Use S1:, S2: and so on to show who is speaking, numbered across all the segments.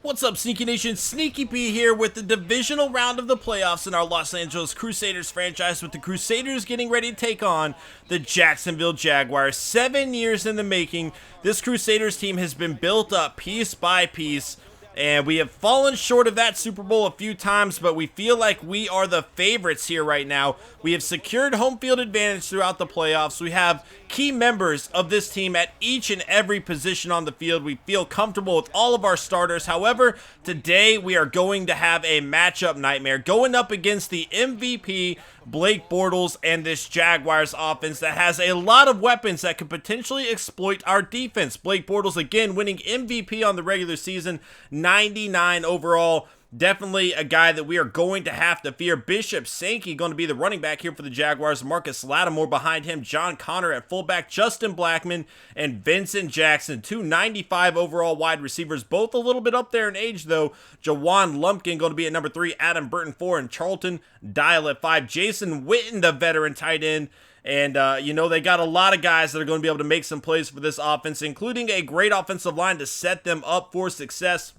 S1: What's up, Sneaky Nation? Sneaky P here with the divisional round of the playoffs in our Los Angeles Crusaders franchise, with the Crusaders getting ready to take on the Jacksonville Jaguars. 7 years in the making, this Crusaders team has been built up piece by piece, and we have fallen short of that Super Bowl a few times, but we feel like we are the favorites here right now. We have secured home field advantage throughout the playoffs. We have key members of this team at each and every position on the field. We feel comfortable with all of our starters. However, today we are going to have a matchup nightmare going up against the MVP Blake Bortles and this Jaguars offense that has a lot of weapons that could potentially exploit our defense. Blake Bortles again winning MVP on the regular season, 99 overall. Definitely a guy that we are going to have to fear. Bishop Sankey going to be the running back here for the Jaguars. Marcus Lattimore behind him. John Connor at fullback. Justin Blackmon and Vincent Jackson. 295 overall wide receivers. Both a little bit up there in age though. Jawan Lumpkin going to be at number 3. Adam Burton 4. And Charlton Dial at 5. Jason Witten, the veteran tight end. And, they got a lot of guys that are going to be able to make some plays for this offense, including a great offensive line to set them up for success.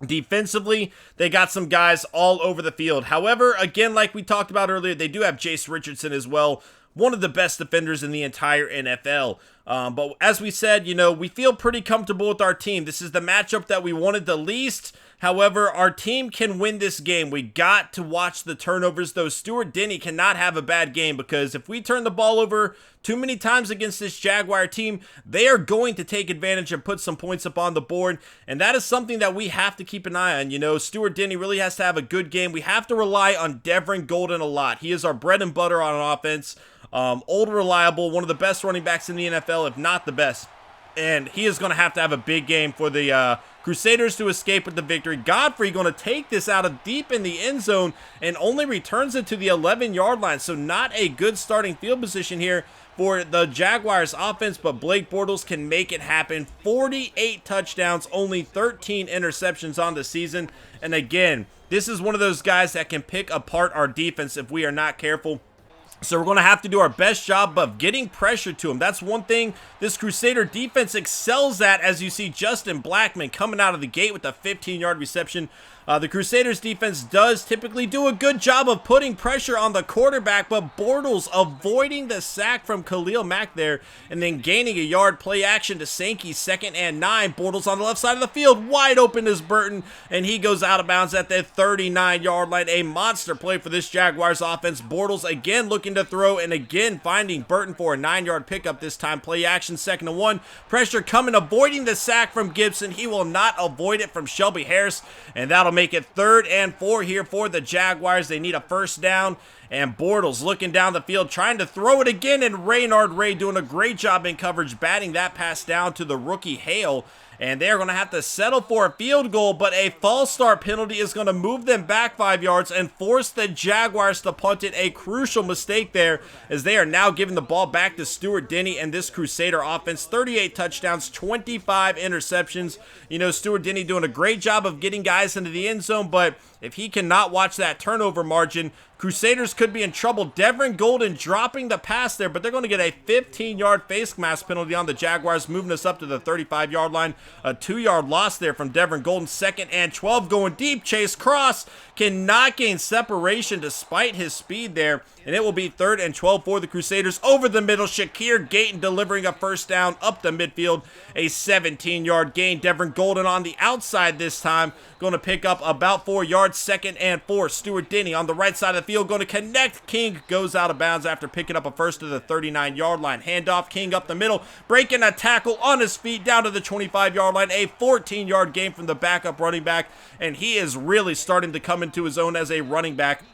S1: Defensively, they got some guys all over the field. However, again, like we talked about earlier, they do have Jace Richardson as well, one of the best defenders in the entire NFL. But as we said, we feel pretty comfortable with our team. This is the matchup that we wanted the least. However, our team can win this game. We got to watch the turnovers, though. Stuart Denny cannot have a bad game, because if we turn the ball over too many times against this Jaguar team, they are going to take advantage and put some points up on the board, and that is something that we have to keep an eye on. Stuart Denny really has to have a good game. We have to rely on Devin Golden a lot. He is our bread and butter on offense. Old, reliable, one of the best running backs in the NFL, if not the best. And he is going to have a big game for the Crusaders to escape with the victory. Godfrey going to take this out of deep in the end zone and only returns it to the 11-yard line. So not a good starting field position here for the Jaguars offense, but Blake Bortles can make it happen. 48 touchdowns, only 13 interceptions on the season. And again, this is one of those guys that can pick apart our defense if we are not careful. So we're going to have to do our best job of getting pressure to him. That's one thing this Crusader defense excels at, as you see Justin Blackmon coming out of the gate with a 15-yard reception. The Crusaders defense does typically do a good job of putting pressure on the quarterback, but Bortles avoiding the sack from Khalil Mack there and then gaining a yard. Play action to Sankey, 2nd and 9. Bortles on the left side of the field, wide open is Burton, and he goes out of bounds at the 39-yard line. A monster play for this Jaguars offense. Bortles again looking to throw and again finding Burton for a 9-yard pickup this time. Play action, 2nd and 1. Pressure coming, avoiding the sack from Gibson. He will not avoid it from Shelby Harris, and that'll make it 3rd and 4 here for the Jaguars. They need a first down, and Bortles looking down the field, trying to throw it again, and Raynard Ray doing a great job in coverage, batting that pass down to the rookie Hale. And they're going to have to settle for a field goal, but a false start penalty is going to move them back 5 yards and force the Jaguars to punt it. A crucial mistake there, as they are now giving the ball back to Stuart Denny and this Crusader offense. 38 touchdowns, 25 interceptions. Stuart Denny doing a great job of getting guys into the end zone, but if he cannot watch that turnover margin, Crusaders could be in trouble. Devin Golden dropping the pass there, but they're going to get a 15-yard face mask penalty on the Jaguars, moving us up to the 35-yard line. A 2-yard loss there from Devin Golden. 2nd and 12 going deep. Chase Cross cannot gain separation despite his speed there, and it will be 3rd and 12 for the Crusaders. Over the middle, Shakir Gayton delivering a first down up the midfield. A 17-yard gain. Devin Golden on the outside this time, going to pick up about 4 yards. 2nd and 4. Stuart Denny on the right side of the field, going to connect. King goes out of bounds after picking up a first to the 39-yard line. Handoff, King up the middle, breaking a tackle on his feet down to the 25-yard line. A 14-yard gain from the backup running back, and he is really starting to come into his own as a running back.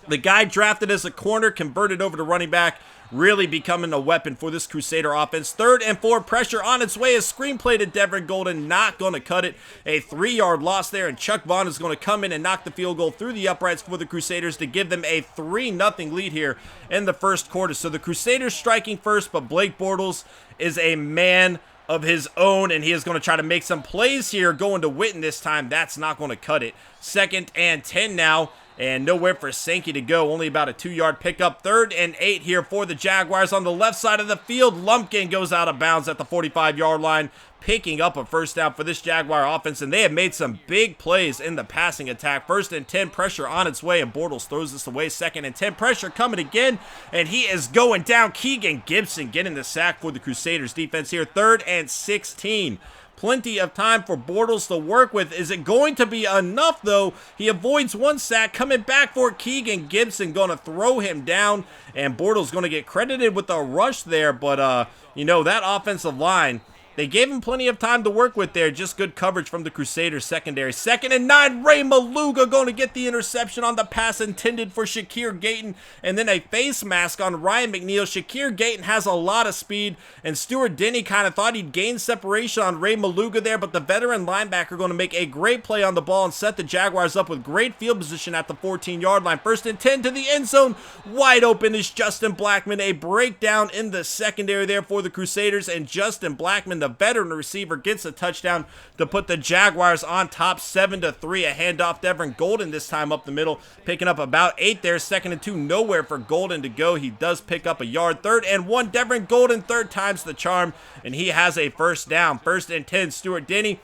S1: The guy drafted as a corner, converted over to running back, really becoming a weapon for this Crusader offense. 3rd and 4, pressure on its way. A screenplay to Devin Golden, not going to cut it. A 3-yard loss there, and Chuck Vaughn is going to come in and knock the field goal through the uprights for the Crusaders to give them a 3-0 lead here in the first quarter. So the Crusaders striking first, but Blake Bortles is a man of his own, and he is going to try to make some plays here, going to Witten this time. That's not going to cut it. 2nd and 10 now, And nowhere for Sankey to go, only about a 2-yard pickup. 3rd and 8 here for the Jaguars on the left side of the field. Lumpkin goes out of bounds at the 45-yard line, picking up a first down for this Jaguar offense, and they have made some big plays in the passing attack. 1st and 10, pressure on its way, and Bortles throws this away. 2nd and 10, pressure coming again, and he is going down. Keegan Gibson getting the sack for the Crusaders defense here. 3rd and 16. Plenty of time for Bortles to work with. Is it going to be enough, though? He avoids 1 sack. Coming back for Keegan Gibson. Going to throw him down. And Bortles going to get credited with a rush there. But, you know, that offensive line, they gave him plenty of time to work with there. Just good coverage from the Crusaders secondary. 2nd and 9, Ray Maluga going to get the interception on the pass intended for Shakir Gayton. And then a face mask on Ryan McNeil. Shakir Gayton has a lot of speed. And Stuart Denny kind of thought he'd gain separation on Ray Maluga there. But the veteran linebacker going to make a great play on the ball and set the Jaguars up with great field position at the 14-yard line. 1st and 10 to the end zone. Wide open is Justin Blackman. A breakdown in the secondary there for the Crusaders. And Justin Blackman, the veteran receiver, gets a touchdown to put the Jaguars on top 7-3. A handoff, Devin Golden this time up the middle, picking up about 8 there. 2nd and 2, nowhere for Golden to go. He does pick up a yard. 3rd and 1, Devin Golden, 3rd time's the charm, and he has a first down. 1st and 10, Stuart Denny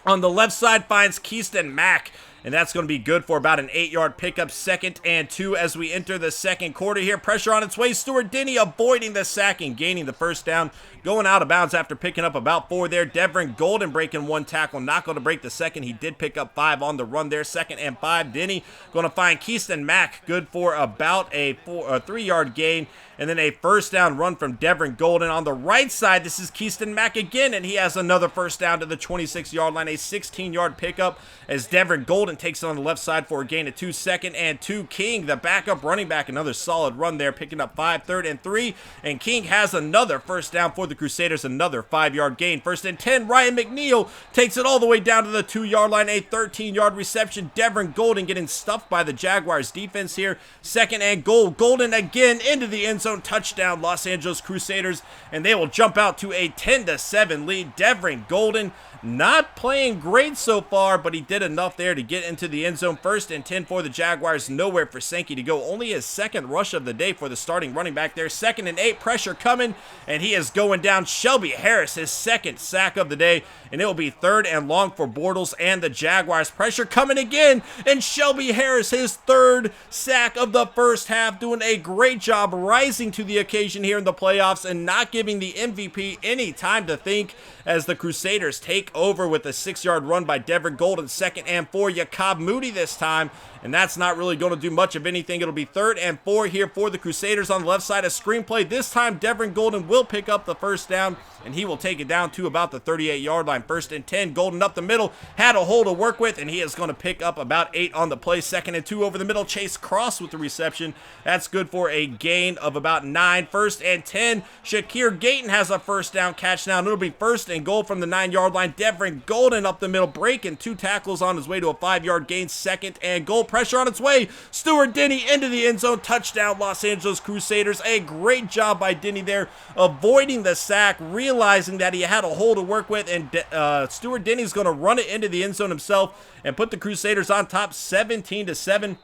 S1: on the left side finds Keyston Mack, and that's going to be good for about an 8-yard pickup. 2nd and 2 as we enter the second quarter here. Pressure on its way. Stuart Denny avoiding the sack and gaining the first down. Going out of bounds after picking up about 4 there. Devin Golden breaking 1 tackle. Not going to break the second. He did pick up 5 on the run there. 2nd and 5. Denny going to find Keyston Mack. Good for about a 3-yard gain. And then a first down run from Devin Golden. On the right side, this is Keyston Mack again, and he has another first down to the 26-yard line. A 16-yard pickup as Devin Golden takes it on the left side for a gain of 2. 2nd and 2. King, the backup running back, another solid run there, picking up 5. 3rd and 3. And King has another first down for the Crusaders, another 5-yard gain. 1st and 10, Ryan McNeil takes it all the way down to the 2-yard line. A 13-yard reception. Devin Golden getting stuffed by the Jaguars defense here. 2nd and goal. Golden again into the end zone. Touchdown, Los Angeles Crusaders, and they will jump out to a 10-7 lead. Devin Golden not playing great so far, but he did enough there to get into the end zone. 1st and 10 for the Jaguars. Nowhere for Sankey to go. Only his 2nd rush of the day for the starting running back there. 2nd and 8, pressure coming, and he is going down. Shelby Harris, his 2nd sack of the day, and it will be 3rd and long for Bortles and the Jaguars. Pressure coming again, and Shelby Harris, his 3rd sack of the first half, doing a great job rising to the occasion here in the playoffs and not giving the MVP any time to think as the Crusaders take over with a 6-yard run by Devin Golden. 2nd and 4, Jacob Moody this time, and that's not really going to do much of anything. It'll be 3rd and 4 here for the Crusaders on the left side. A screenplay. This time Devin Golden will pick up the first down, and he will take it down to about the 38-yard line. 1st and 10, Golden up the middle, had a hole to work with, and he is going to pick up about 8 on the play. 2nd and 2 over the middle, Chase Cross with the reception. That's good for a gain of about 9. 1st and 10, Shakir Gayton has a first down catch now, and it'll be 1st and goal from the 9-yard line. Devin Golden up the middle, breaking 2 tackles on his way to a 5-yard gain. 2nd and goal, pressure on its way. Stuart Denny into the end zone. Touchdown, Los Angeles Crusaders. A great job by Denny there, avoiding the sack, realizing that he had a hole to work with, and Stuart Denny's going to run it into the end zone himself and put the Crusaders on top 17-7.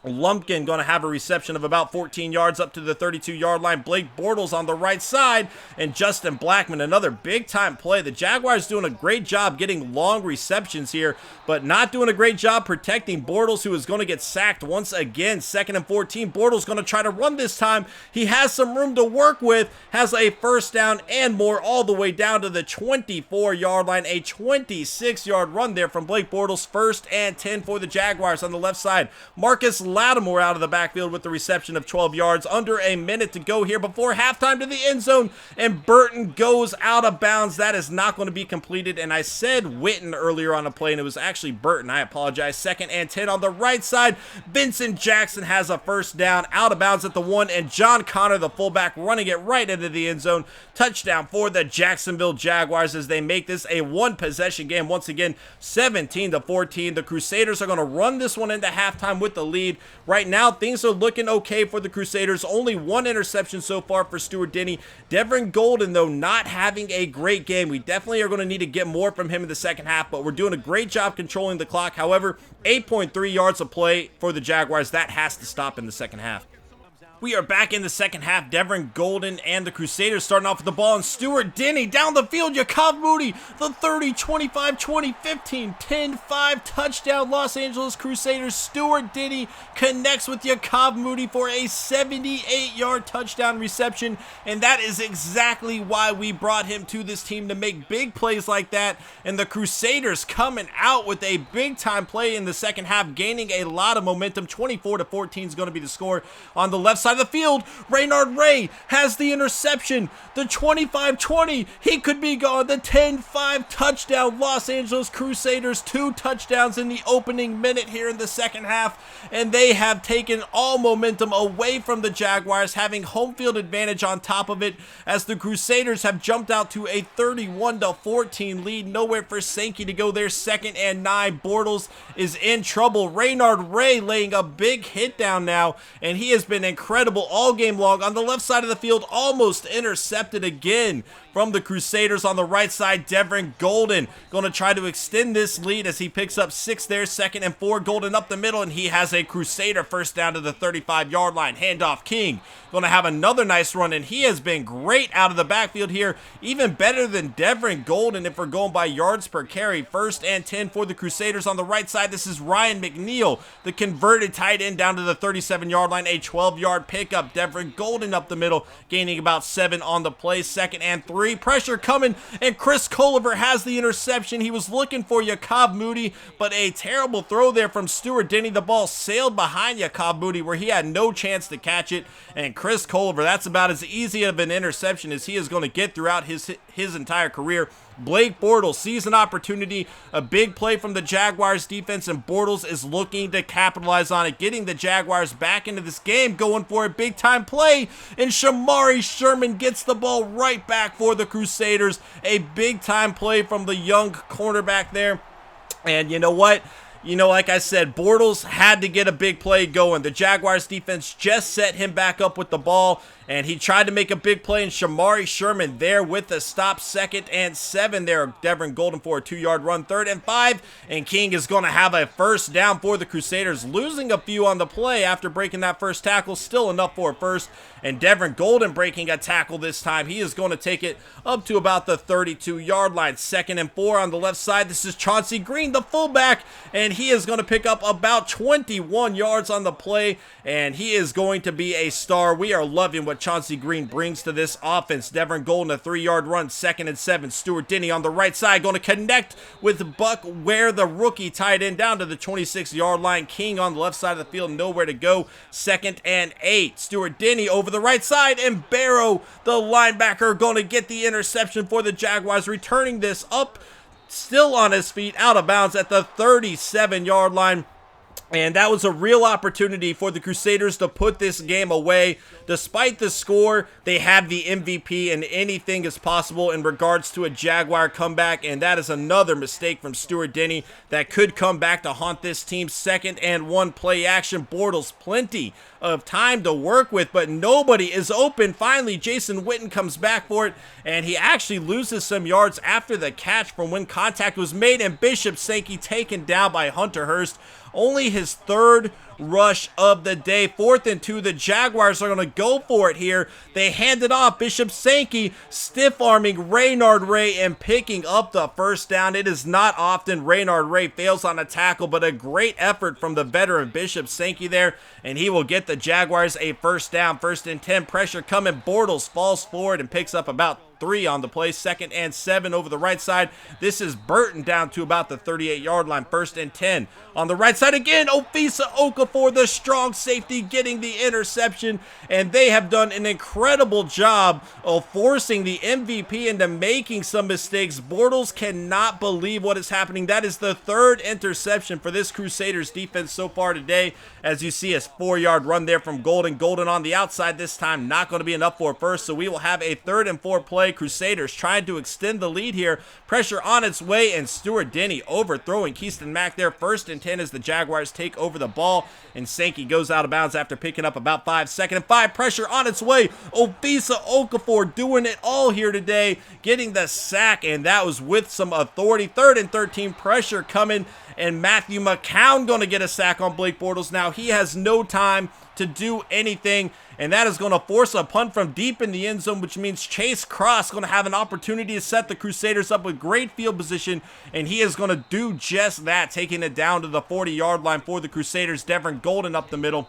S1: Lumpkin going to have a reception of about 14 yards up to the 32-yard line. Blake Bortles on the right side, and Justin Blackman, another big-time play. The Jaguars doing a great job getting long receptions here, but not doing a great job protecting Bortles, who is going to get sacked once again. 2nd and 14. Bortles going to try to run this time. He has some room to work with, has a first down and more all the way down to the 24-yard line. A 26-yard run there from Blake Bortles. 1st and 10 for the Jaguars on the left side. Marcus Lattimore out of the backfield with the reception of 12 yards. Under a minute to go here before halftime to the end zone, and Burton goes out of bounds. That is not going to be completed, and I said Witten earlier on the play, and it was actually Burton. I apologize. 2nd and 10 on the right side. Vincent Jackson has a first down out of bounds at the 1, and John Connor, the fullback, running it right into the end zone. Touchdown for the Jacksonville Jaguars as they make this a 1-possession game. Once again, 17-14. The Crusaders are going to run this one into halftime with the lead. Right now, things are looking okay for the Crusaders. Only one interception so far for Stuart Denny. Devin Golden, though, not having a great game. We definitely are going to need to get more from him in the second half, but we're doing a great job controlling the clock. However, 8.3 yards of play for the Jaguars. That has to stop in the second half. We are back in the second half. Devin Golden and the Crusaders starting off with the ball, and Stuart Denny down the field. Yakov Moody, the 30, 25, 20, 15, 10, 5 touchdown Los Angeles Crusaders. Stuart Denny connects with Yakov Moody for a 78-yard touchdown reception, and that is exactly why we brought him to this team, to make big plays like that. And the Crusaders coming out with a big-time play in the second half, gaining a lot of momentum. 24-14 is going to be the score. On the left side of the field, Raynard Ray has the interception. The 25-20, he could be gone. The 10-5 touchdown, Los Angeles Crusaders, 2 touchdowns in the opening minute here in the second half, and they have taken all momentum away from the Jaguars, having home field advantage on top of it, as the Crusaders have jumped out to a 31-14 lead. Nowhere for Sankey to go there. 2nd and 9. Bortles is in trouble. Raynard Ray laying a big hit down now, and he has been incredible all game long. On the left side of the field, almost intercepted again from the Crusaders. On the right side, Devin Golden going to try to extend this lead as he picks up 6 there. 2nd and 4. Golden up the middle, and he has a Crusader first down to the 35-yard line. Handoff, King going to have another nice run, and he has been great out of the backfield here, even better than Devin Golden if we're going by yards per carry. 1st and 10 for the Crusaders. On the right side, this is Ryan McNeil, the converted tight end, down to the 37-yard line. A 12-yard pickup. Devin Golden up the middle, gaining about 7 on the play. 2nd and 3. Pressure coming, and Chris Culliver has the interception. He was looking for Yakov Moody, but a terrible throw there from Stuart Denny. The ball sailed behind Yakov Moody, where he had no chance to catch it. And Chris Culliver, that's about as easy of an interception as he is going to get throughout his entire career. Blake Bortles sees an opportunity, a big play from the Jaguars defense, and Bortles is looking to capitalize on it, getting the Jaguars back into this game, going for a big-time play, and Shamari Sherman gets the ball right back for the Crusaders. A big-time play from the young cornerback there, and you know what? Like I said, Bortles had to get a big play going. The Jaguars defense just set him back up with the ball, and he tried to make a big play, and Shamari Sherman there with the stop. 2nd and 7 there. Devin Golden for a 2-yard run. 3rd and 5, and King is going to have a first down for the Crusaders, losing a few on the play after breaking that first tackle. Still enough for a first, and Devin Golden breaking a tackle this time. He is going to take it up to about the 32-yard line. 2nd and 4 on the left side. This is Chauncey Green, the fullback, and he is going to pick up about 21 yards on the play, and he is going to be a star. We are loving what Chauncey Green brings to this offense. Devin Golden, a 3-yard run. 2nd and 7. Stuart Denny on the right side, going to connect with Buck Ware, the rookie tight end, down to the 26-yard line. King on the left side of the field, nowhere to go. 2nd and 8. Stuart Denny over the right side, and Barrow, the linebacker, going to get the interception for the Jaguars, returning this up, still on his feet, out of bounds at the 37-yard line. And that was a real opportunity for the Crusaders to put this game away. Despite the score, they have the MVP, and anything is possible in regards to a Jaguar comeback. And that is another mistake from Stuart Denny that could come back to haunt this team. 2nd and 1, play action. Bortles, plenty of time to work with, but nobody is open. Finally, Jason Witten comes back for it, and he actually loses some yards after the catch from when contact was made, and Bishop Sankey taken down by Hunter Hurst. Only his 3rd rush of the day. 4th and 2. The Jaguars are going to go for it here. They hand it off. Bishop Sankey stiff-arming Raynard Ray and picking up the first down. It is not often Raynard Ray fails on a tackle, but a great effort from the veteran Bishop Sankey there, and he will get the Jaguars a first down. 1st and 10. Pressure coming. Bortles falls forward and picks up about 3 on the play. 2nd and 7 over the right side. This is Burton down to about the 38-yard line. 1st and 10. On the right side again, Ofisa Okafor, the strong safety, getting the interception, and they have done an incredible job of forcing the MVP into making some mistakes. Bortles cannot believe what is happening. That is the 3rd interception for this Crusaders defense so far today. As you see, a 4-yard run there from Golden. Golden on the outside this time, not going to be enough for a first, so we will have a 3rd and 4 play. Crusaders trying to extend the lead here. Pressure on its way, and Stuart Denny overthrowing Keaston Mack there. 1st and 10 as the Jaguars take over the ball. and Sankey goes out of bounds after picking up about 5. 2nd and 5, pressure on its way. Obisa Okafor doing it all here today, getting the sack, and that was with some authority. 3rd and 13, pressure coming, and Matthew McCown going to get a sack on Blake Bortles. Now he has no time to do anything, and that is going to force a punt from deep in the end zone, which means Chase Cross going to have an opportunity to set the Crusaders up with great field position, and he is going to do just that, taking it down to the 40-yard line for the Crusaders. Devin Golden up the middle,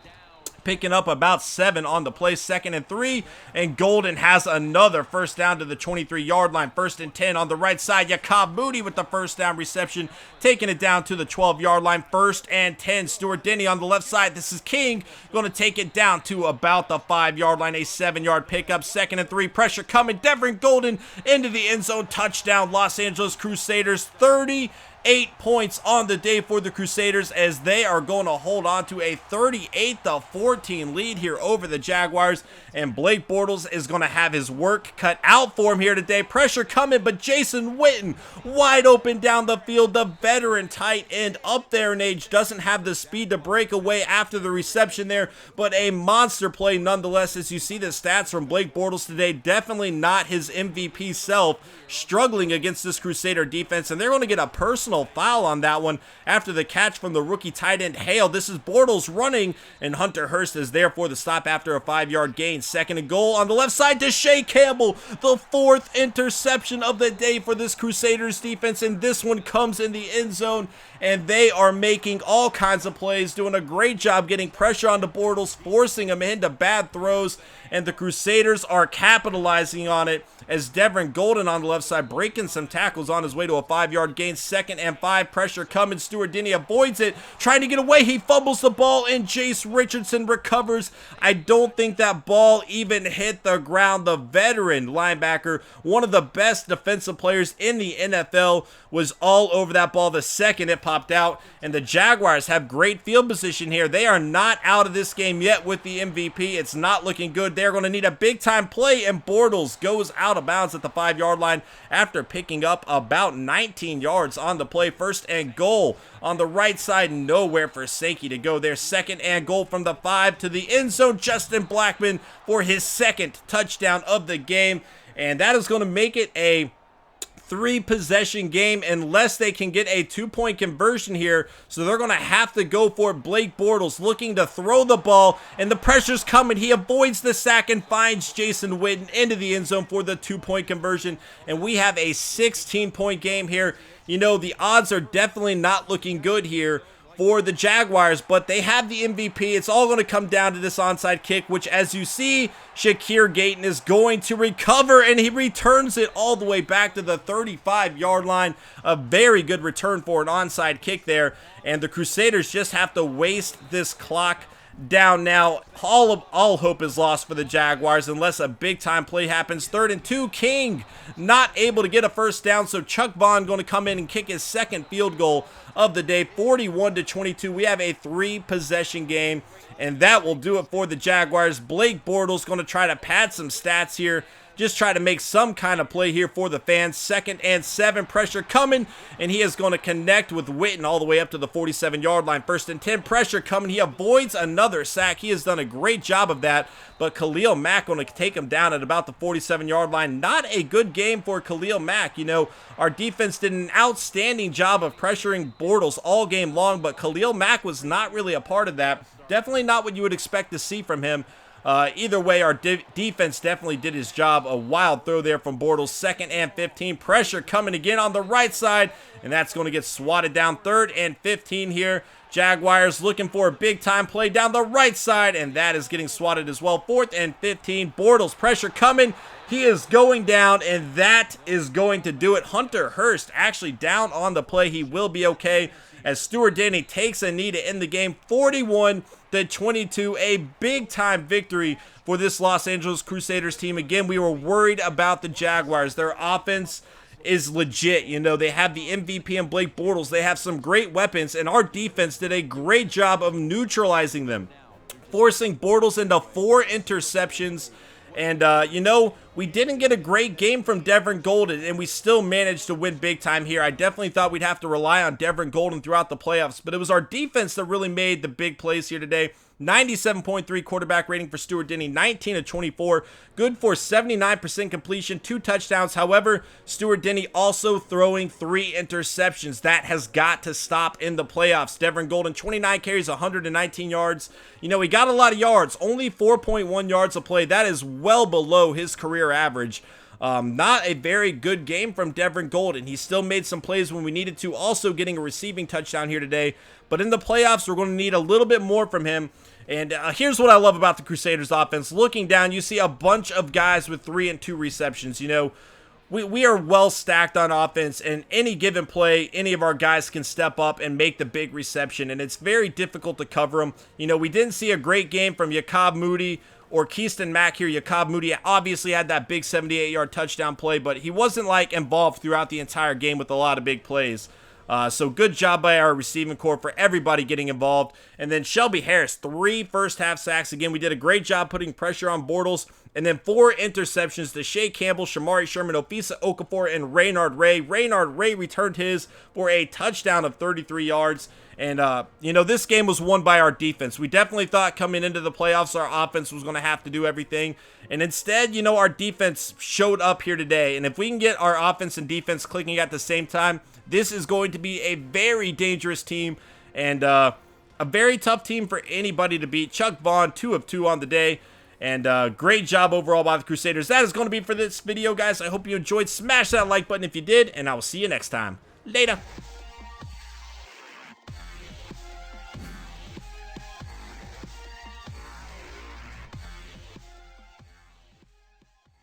S1: picking up about 7 on the play. 2nd and 3, and Golden has another first down to the 23-yard line. 1st and 10 on the right side. Yakob Moody with the first down reception, taking it down to the 12-yard line. 1st and 10, Stuart Denny on the left side. This is King going to take it down to about the 5-yard line, a 7-yard pickup. 2nd and 3, pressure coming. Devin Golden into the end zone, touchdown. Los Angeles Crusaders. 38 points on the day for the Crusaders, as they are going to hold on to a 38-14 lead here over the Jaguars, and Blake Bortles is going to have his work cut out for him here today. Pressure coming, but Jason Witten wide open down the field. The veteran tight end, up there in age, doesn't have the speed to break away after the reception there, but a monster play nonetheless. As you see the stats from Blake Bortles today, definitely not his MVP self, struggling against this Crusader defense, and they're going to get a personal foul on that one after the catch from the rookie tight end Hale. This is Bortles running, and Hunter Hurst is there for the stop after a 5-yard gain. 2nd and goal on the left side to Shea Campbell, the 4th interception of the day for this Crusaders defense, and this one comes in the end zone, and they are making all kinds of plays, doing a great job getting pressure onto Bortles, forcing him into bad throws, and the Crusaders are capitalizing on it, as Devin Golden on the left side breaking some tackles on his way to a 5-yard gain. 2nd and 5, pressure coming. Stuart Denny avoids it, trying to get away. He fumbles the ball, and Jace Richardson recovers. I don't think that ball even hit the ground. The veteran linebacker, one of the best defensive players in the NFL, was all over that ball the second it popped out, and the Jaguars have great field position here. They are not out of this game yet with the MVP. It's not looking good. They're going to need a big-time play, and Bortles goes out of bounds at the 5-yard line after picking up about 19 yards on the play. 1st and goal on the right side, nowhere for Sankey to go there. 2nd and goal from the 5 to the end zone. Justin Blackman for his 2nd touchdown of the game, and that is going to make it a 3-possession game unless they can get a 2-point conversion here. So they're going to have to go for it. Blake Bortles looking to throw the ball, and the pressure's coming. He avoids the sack and finds Jason Witten into the end zone for the 2-point conversion, and we have a 16-point game here. You know, the odds are definitely not looking good here for the Jaguars, but they have the MVP. It's all going to come down to this onside kick, which, as you see, Shakir Gayton is going to recover, and he returns it all the way back to the 35-yard line. A very good return for an onside kick there, and the Crusaders just have to waste this clock down now. All hope is lost for the Jaguars unless a big-time play happens. 3rd and 2, King not able to get a first down, so Chuck Vaughn going to come in and kick his 2nd field goal of the day. 41-22. We have a 3-possession game, and that will do it for the Jaguars. Blake Bortles going to try to pad some stats here, just try to make some kind of play here for the fans. 2nd and 7, pressure coming, and he is going to connect with Witten all the way up to the 47-yard line. 1st and 10, pressure coming. He avoids another sack. He has done a great job of that, but Khalil Mack going to take him down at about the 47-yard line. Not a good game for Khalil Mack. You know, our defense did an outstanding job of pressuring Bortles all game long, but Khalil Mack was not really a part of that. Definitely not what you would expect to see from him. Either way, our defense definitely did his job. A wild throw there from Bortles. 2nd and 15. Pressure coming again on the right side, and that's going to get swatted down. 3rd and 15 here. Jaguars looking for a big-time play down the right side, and that is getting swatted as well. 4th and 15. Bortles, pressure coming. He is going down, and that is going to do it. Hunter Hurst actually down on the play. He will be okay, as Stuart Denny takes a knee to end the game. 41-22, a big-time victory for this Los Angeles Crusaders team. Again, we were worried about the Jaguars. Their offense is legit. You know, they have the MVP in Blake Bortles. They have some great weapons, and our defense did a great job of neutralizing them, forcing Bortles into 4 interceptions. And, you know, we didn't get a great game from Devin Golden, and we still managed to win big time here. I definitely thought we'd have to rely on Devin Golden throughout the playoffs, but it was our defense that really made the big plays here today. 97.3 quarterback rating for Stuart Denny, 19 of 24, good for 79% completion, 2 touchdowns. However, Stuart Denny also throwing 3 interceptions. That has got to stop in the playoffs. Devin Golden, 29 carries, 119 yards. You know, he got a lot of yards, only 4.1 yards a play. That is well below his career average. Not a very good game from Devin Golden. He still made some plays when we needed to, also getting a receiving touchdown here today. But in the playoffs, we're going to need a little bit more from him. And here's what I love about the Crusaders offense. Looking down, you see a bunch of guys with 3 and 2 receptions. You know, we are well stacked on offense, and any given play, any of our guys can step up and make the big reception, and it's very difficult to cover them. You know, we didn't see a great game from Jacob Moody or Keyston Mack here. Jacob Moody obviously had that big 78-yard touchdown play, but he wasn't, like, involved throughout the entire game with a lot of big plays. So good job by our receiving corps for everybody getting involved. And then Shelby Harris, 3 first-half sacks. Again, we did a great job putting pressure on Bortles. And then 4 interceptions to Shea Campbell, Shamari Sherman, Ofisa Okafor, and Raynard Ray. Raynard Ray returned his for a touchdown of 33 yards. And, you know, this game was won by our defense. We definitely thought coming into the playoffs our offense was going to have to do everything. And instead, you know, our defense showed up here today. And if we can get our offense and defense clicking at the same time, this is going to be a very dangerous team and a very tough team for anybody to beat. Chuck Vaughn, 2 of 2 on the day. And great job overall by the Crusaders. That is going to be for this video, guys. I hope you enjoyed. Smash that like button if you did, and I will see you next time. Later.